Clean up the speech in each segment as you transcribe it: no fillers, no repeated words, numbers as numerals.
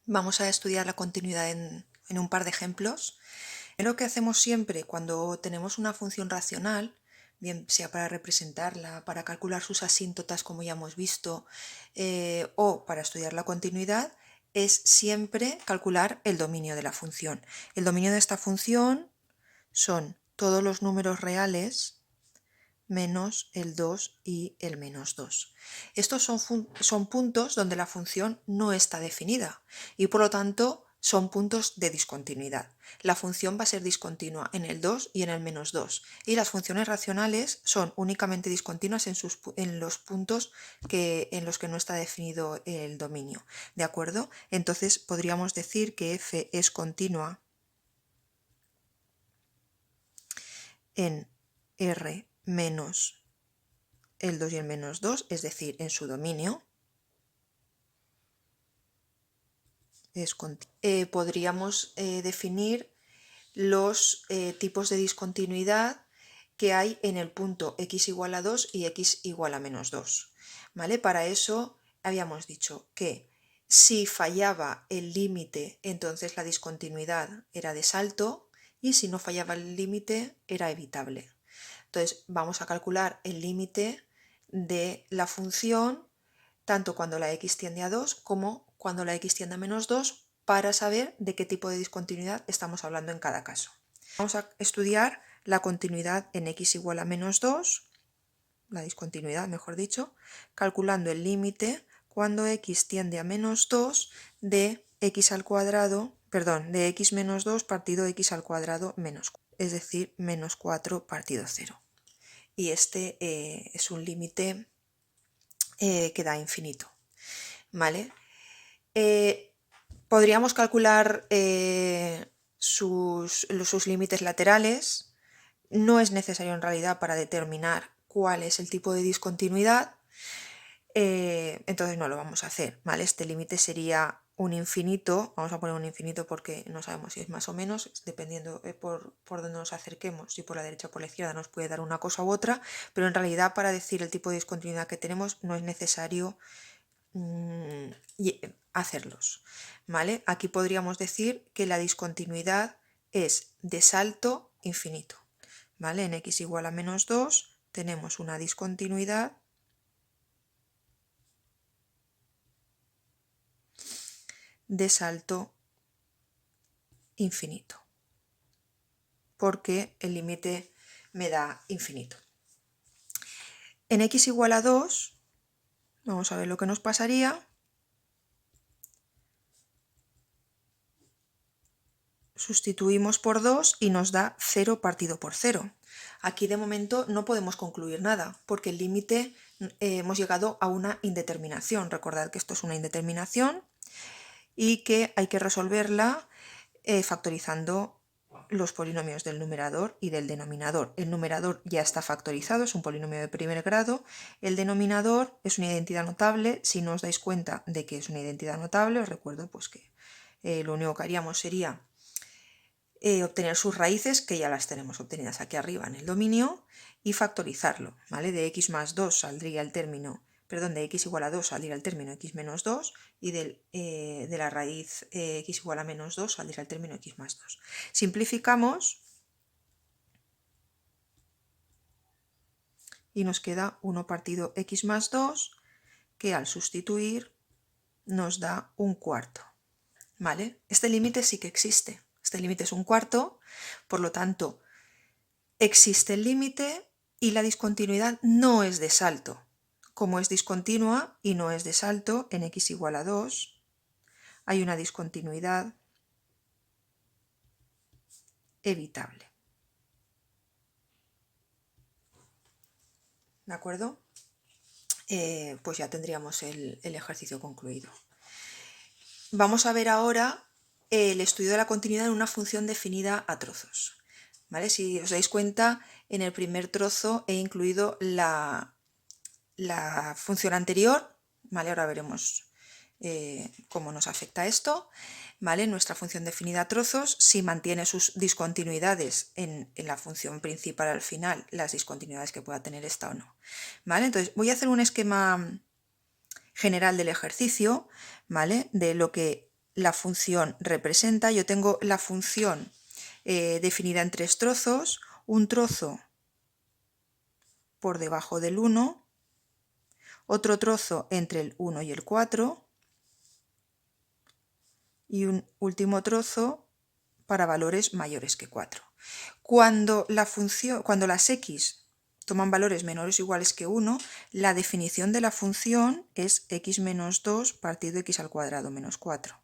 Vamos a estudiar la continuidad en un par de ejemplos. Lo que hacemos siempre cuando tenemos una función racional, bien sea para representarla, para calcular sus asíntotas como ya hemos visto, o para estudiar la continuidad, es siempre calcular el dominio de la función. El dominio de esta función son todos los números reales menos el 2 y el menos 2. Estos son puntos donde la función no está definida y por lo tanto son puntos de discontinuidad. La función va a ser discontinua en el 2 y en el menos 2 y las funciones racionales son únicamente discontinuas en los puntos en los que no está definido el dominio. ¿De acuerdo? Entonces podríamos decir que f es continua en R menos el 2 y el menos 2, es decir, en su dominio. Podríamos definir los tipos de discontinuidad que hay en el punto x igual a 2 y x igual a menos 2. ¿Vale? Para eso habíamos dicho que si fallaba el límite, entonces la discontinuidad era de salto y si no fallaba el límite era evitable. Entonces vamos a calcular el límite de la función tanto cuando la x tiende a 2 como cuando la x tiende a menos 2 para saber de qué tipo de discontinuidad estamos hablando en cada caso. Vamos a estudiar la continuidad en x igual a menos 2, la discontinuidad mejor dicho, calculando el límite cuando x tiende a menos 2 de x al cuadrado, perdón, de x menos 2 partido x al cuadrado menos 4, es decir, menos 4 partido 0. Y este es un límite que da infinito. ¿Vale? Podríamos calcular sus límites laterales. No es necesario en realidad para determinar cuál es el tipo de discontinuidad, entonces no lo vamos a hacer. ¿Vale? Este límite sería un infinito, vamos a poner un infinito porque no sabemos si es más o menos, dependiendo por donde nos acerquemos, si por la derecha o por la izquierda nos puede dar una cosa u otra, pero en realidad para decir el tipo de discontinuidad que tenemos no es necesario hacerlos. ¿Vale? Aquí podríamos decir que la discontinuidad es de salto infinito. ¿Vale? En x igual a menos 2 tenemos una discontinuidad de salto infinito, porque el límite me da infinito. En x igual a 2, vamos a ver lo que nos pasaría. Sustituimos por 2 y nos da 0 partido por 0. Aquí de momento no podemos concluir nada, porque el límite hemos llegado a una indeterminación. Recordad que esto es una indeterminación y que hay que resolverla factorizando los polinomios del numerador y del denominador. El numerador ya está factorizado, es un polinomio de primer grado. El denominador es una identidad notable. Si no os dais cuenta de que es una identidad notable, os recuerdo pues que lo único que haríamos sería obtener sus raíces, que ya las tenemos obtenidas aquí arriba en el dominio, y factorizarlo. ¿Vale? De x más 2 saldría el término, perdón, de x igual a 2 saldría el término x menos 2 y de la raíz x igual a menos 2 saldría el término x más 2. Simplificamos y nos queda 1 partido x más 2, que al sustituir nos da un cuarto. ¿Vale? Este límite sí que existe. Este límite es un cuarto, por lo tanto, existe el límite y la discontinuidad no es de salto. Como es discontinua y no es de salto, en x igual a 2 hay una discontinuidad evitable. ¿De acuerdo? Pues ya tendríamos el ejercicio concluido. Vamos a ver ahora el estudio de la continuidad en una función definida a trozos. ¿Vale? Si os dais cuenta, en el primer trozo he incluido la función anterior, ¿vale? Ahora veremos cómo nos afecta esto. ¿Vale? Nuestra función definida a trozos, si mantiene sus discontinuidades en la función principal al final, las discontinuidades que pueda tener esta o no. ¿Vale? Entonces voy a hacer un esquema general del ejercicio, ¿vale? De lo que la función representa, yo tengo la función definida en 3 trozos, un trozo por debajo del 1, otro trozo entre el 1 y el 4 y un último trozo para valores mayores que 4. Cuando las x toman valores menores o iguales que 1, la definición de la función es x menos 2 partido x al cuadrado menos 4.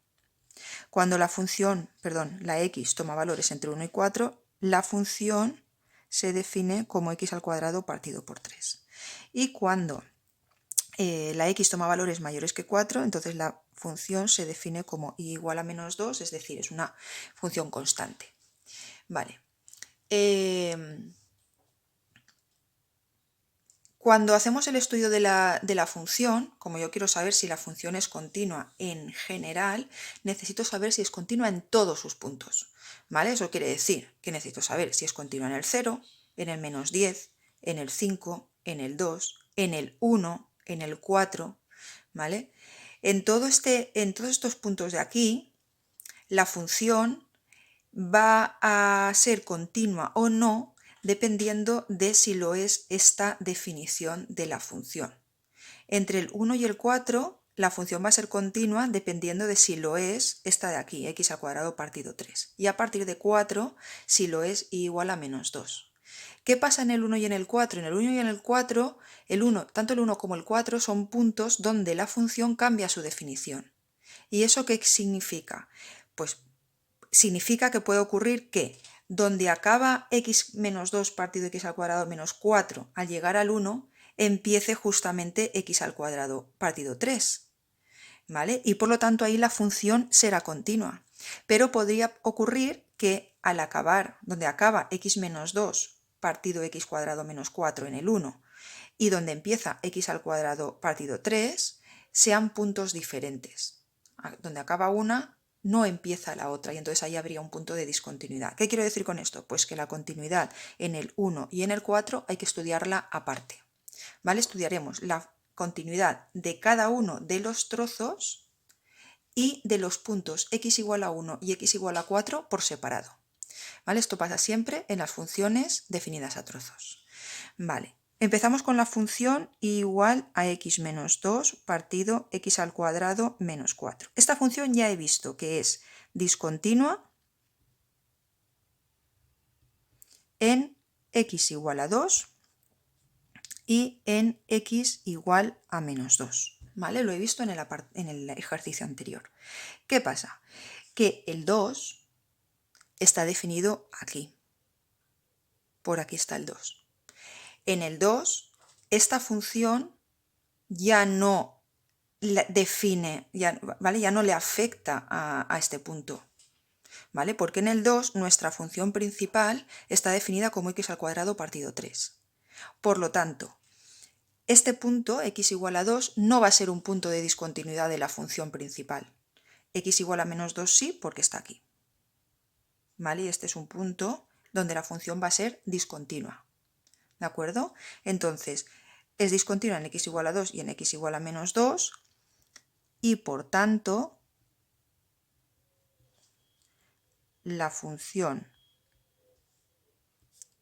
Cuando la x toma valores entre 1 y 4, la función se define como x al cuadrado partido por 3. Y cuando la x toma valores mayores que 4, entonces la función se define como y igual a menos 2, es decir, es una función constante. Vale. Cuando hacemos el estudio de la función, como yo quiero saber si la función es continua en general, necesito saber si es continua en todos sus puntos. ¿Vale? Eso quiere decir que necesito saber si es continua en el 0, en el menos 10, en el 5, en el 2, en el 1, en el 4, ¿vale? En todos estos puntos de aquí, la función va a ser continua o no dependiendo de si lo es esta definición de la función. Entre el 1 y el 4, la función va a ser continua dependiendo de si lo es esta de aquí, x al cuadrado partido 3. Y a partir de 4, si lo es igual a menos 2. ¿Qué pasa en el 1 y en el 4? En el 1 y en el 4, tanto el 1 como el 4 son puntos donde la función cambia su definición. ¿Y eso qué significa? Pues significa que puede ocurrir que donde acaba x menos 2 partido x al cuadrado menos 4 al llegar al 1, empiece justamente x al cuadrado partido 3. ¿Vale? Y por lo tanto ahí la función será continua. Pero podría ocurrir que al acabar, donde acaba x menos 2 partido x cuadrado menos 4 en el 1 y donde empieza x al cuadrado partido 3, sean puntos diferentes. Donde acaba una, no empieza la otra y entonces ahí habría un punto de discontinuidad. ¿Qué quiero decir con esto? Pues que la continuidad en el 1 y en el 4 hay que estudiarla aparte. ¿Vale? Estudiaremos la continuidad de cada uno de los trozos y de los puntos x igual a 1 y x igual a 4 por separado. ¿Vale? Esto pasa siempre en las funciones definidas a trozos. Vale. Empezamos con la función igual a x menos 2 partido x al cuadrado menos 4. Esta función ya he visto que es discontinua en x igual a 2 y en x igual a menos 2. ¿Vale? Lo he visto en el ejercicio anterior. ¿Qué pasa? Que el 2 está definido aquí. Por aquí está el 2. En el 2, esta función ya no define, ¿vale? Ya no le afecta a este punto, ¿vale? Porque en el 2 nuestra función principal está definida como x al cuadrado partido 3. Por lo tanto, este punto, x igual a 2, no va a ser un punto de discontinuidad de la función principal. X igual a menos 2 sí, porque está aquí. ¿Vale? Y este es un punto donde la función va a ser discontinua. ¿De acuerdo? Entonces, es discontinua en x igual a 2 y en x igual a menos 2 y por tanto la función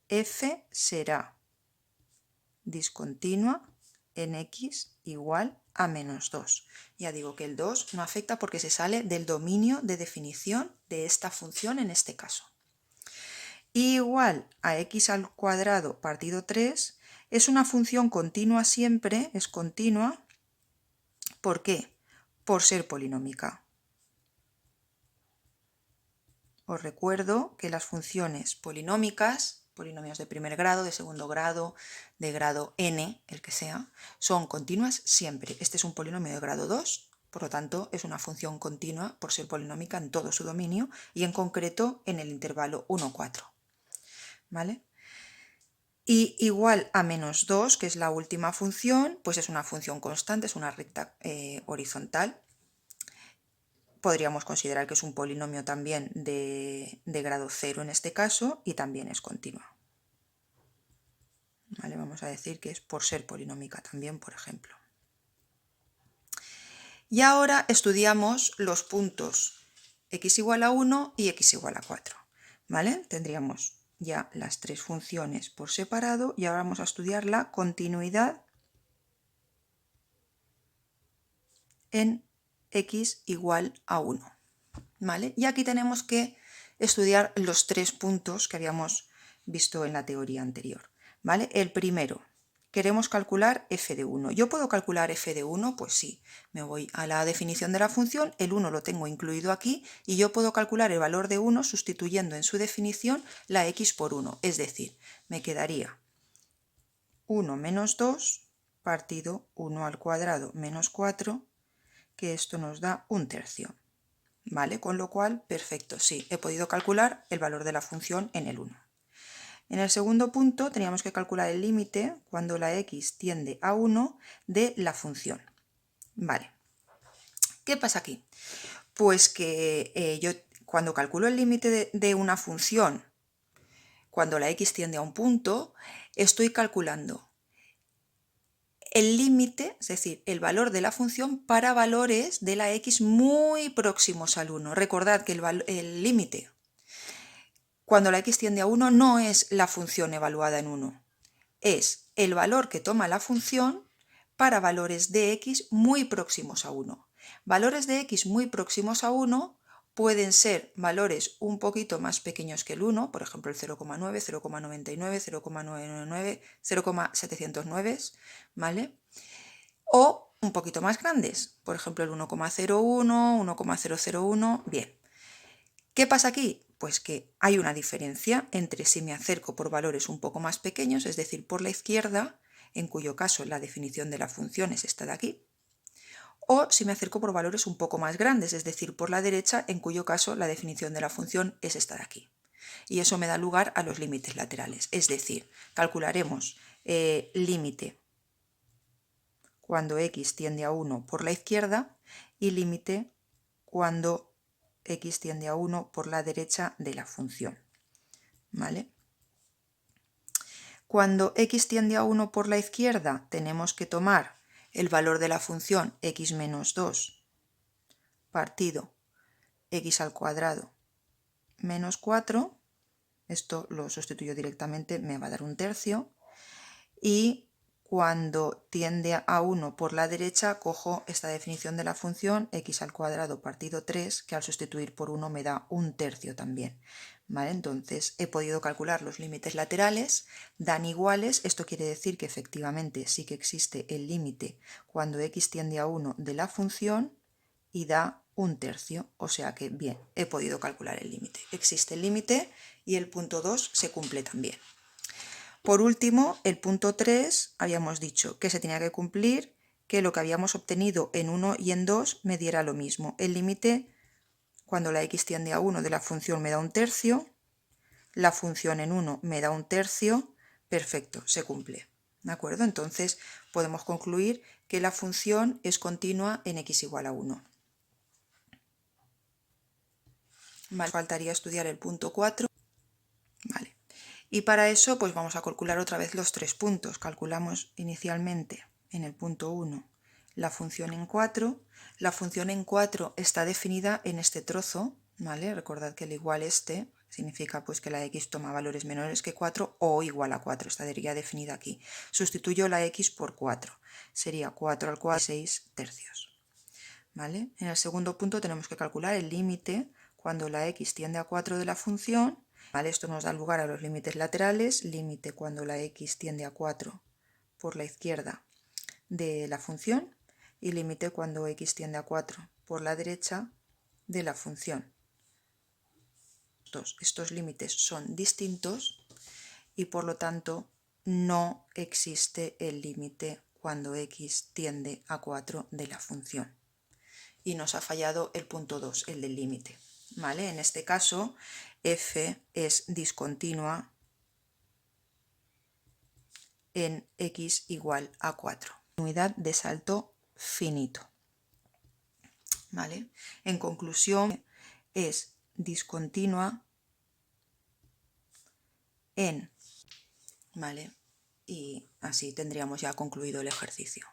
f será discontinua en x igual a menos 2. Ya digo que el 2 no afecta porque se sale del dominio de definición de esta función en este caso. Igual a x al cuadrado partido 3 es una función continua siempre, es continua. ¿Por qué? Por ser polinómica. Os recuerdo que las funciones polinómicas, polinomios de primer grado, de segundo grado, de grado n, el que sea, son continuas siempre. Este es un polinomio de grado 2, por lo tanto es una función continua por ser polinómica en todo su dominio y en concreto en el intervalo 1, 4. ¿Vale? Y igual a menos 2, que es la última función, pues es una función constante, es una recta horizontal. Podríamos considerar que es un polinomio también de grado 0 en este caso y también es continua. ¿Vale? Vamos a decir que es por ser polinómica también, por ejemplo. Y ahora estudiamos los puntos x igual a 1 y x igual a 4. ¿Vale? Tendríamos ya las tres funciones por separado y ahora vamos a estudiar la continuidad en x igual a 1. ¿Vale? Y aquí tenemos que estudiar los tres puntos que habíamos visto en la teoría anterior. ¿Vale? El primero, queremos calcular f de 1. ¿Yo puedo calcular f de 1? Pues sí, me voy a la definición de la función, el 1 lo tengo incluido aquí y yo puedo calcular el valor de 1 sustituyendo en su definición la x por 1. Es decir, me quedaría 1 menos 2 partido 1 al cuadrado menos 4, que esto nos da 1/3. ¿Vale? Con lo cual, perfecto, sí, he podido calcular el valor de la función en el 1. En el segundo punto teníamos que calcular el límite cuando la x tiende a 1 de la función. Vale. ¿Qué pasa aquí? Pues que yo cuando calculo el límite de una función, cuando la x tiende a un punto, estoy calculando el límite, es decir, el valor de la función para valores de la x muy próximos al 1. Recordad que el límite cuando la x tiende a 1 no es la función evaluada en 1, es el valor que toma la función para valores de x muy próximos a 1. Valores de x muy próximos a 1 pueden ser valores un poquito más pequeños que el 1, por ejemplo el 0,9, 0,99, 0,999, 0,709, ¿vale? O un poquito más grandes, por ejemplo el 1,01, 1,001, bien. ¿Qué pasa aquí? Pues que hay una diferencia entre si me acerco por valores un poco más pequeños, es decir, por la izquierda, en cuyo caso la definición de la función es esta de aquí, o si me acerco por valores un poco más grandes, es decir, por la derecha, en cuyo caso la definición de la función es esta de aquí. Y eso me da lugar a los límites laterales, es decir, calcularemos límite cuando x tiende a 1 por la izquierda y límite cuando x tiende a 1 por la derecha de la función. ¿Vale? Cuando x tiende a 1 por la izquierda tenemos que tomar el valor de la función x menos 2 partido x al cuadrado menos 4, esto lo sustituyo directamente, me va a dar 1/3, y cuando tiende a 1 por la derecha cojo esta definición de la función x al cuadrado partido 3, que al sustituir por 1 me da 1/3 también. ¿Vale? Entonces he podido calcular los límites laterales, dan iguales, esto quiere decir que efectivamente sí que existe el límite cuando x tiende a 1 de la función y da 1/3, o sea que bien, he podido calcular el límite. Existe el límite y el punto 2 se cumple también. Por último, el punto 3, habíamos dicho que se tenía que cumplir que lo que habíamos obtenido en 1 y en 2 me diera lo mismo. El límite, cuando la x tiende a 1 de la función me da 1/3, la función en 1 me da 1/3, perfecto, se cumple. ¿De acuerdo? Entonces podemos concluir que la función es continua en x igual a 1. Vale, faltaría estudiar el punto 4. Vale. Y para eso pues vamos a calcular otra vez los tres puntos. Calculamos inicialmente en el punto 1 la función en 4. La función en 4 está definida en este trozo, ¿vale? Recordad que el igual este significa pues que la x toma valores menores que 4 o igual a 4, estaría definida aquí. Sustituyo la x por 4, sería 4 al cuadrado 6/3. ¿Vale? En el segundo punto tenemos que calcular el límite cuando la x tiende a 4 de la función. ¿Vale? Esto nos da lugar a los límites laterales, límite cuando la x tiende a 4 por la izquierda de la función y límite cuando x tiende a 4 por la derecha de la función. Estos límites son distintos y por lo tanto no existe el límite cuando x tiende a 4 de la función. Y nos ha fallado el punto 2, el del límite. ¿Vale? En este caso, f es discontinua en x igual a 4. Unidad de salto finito. ¿Vale? En conclusión, es discontinua en, ¿vale? Y así tendríamos ya concluido el ejercicio.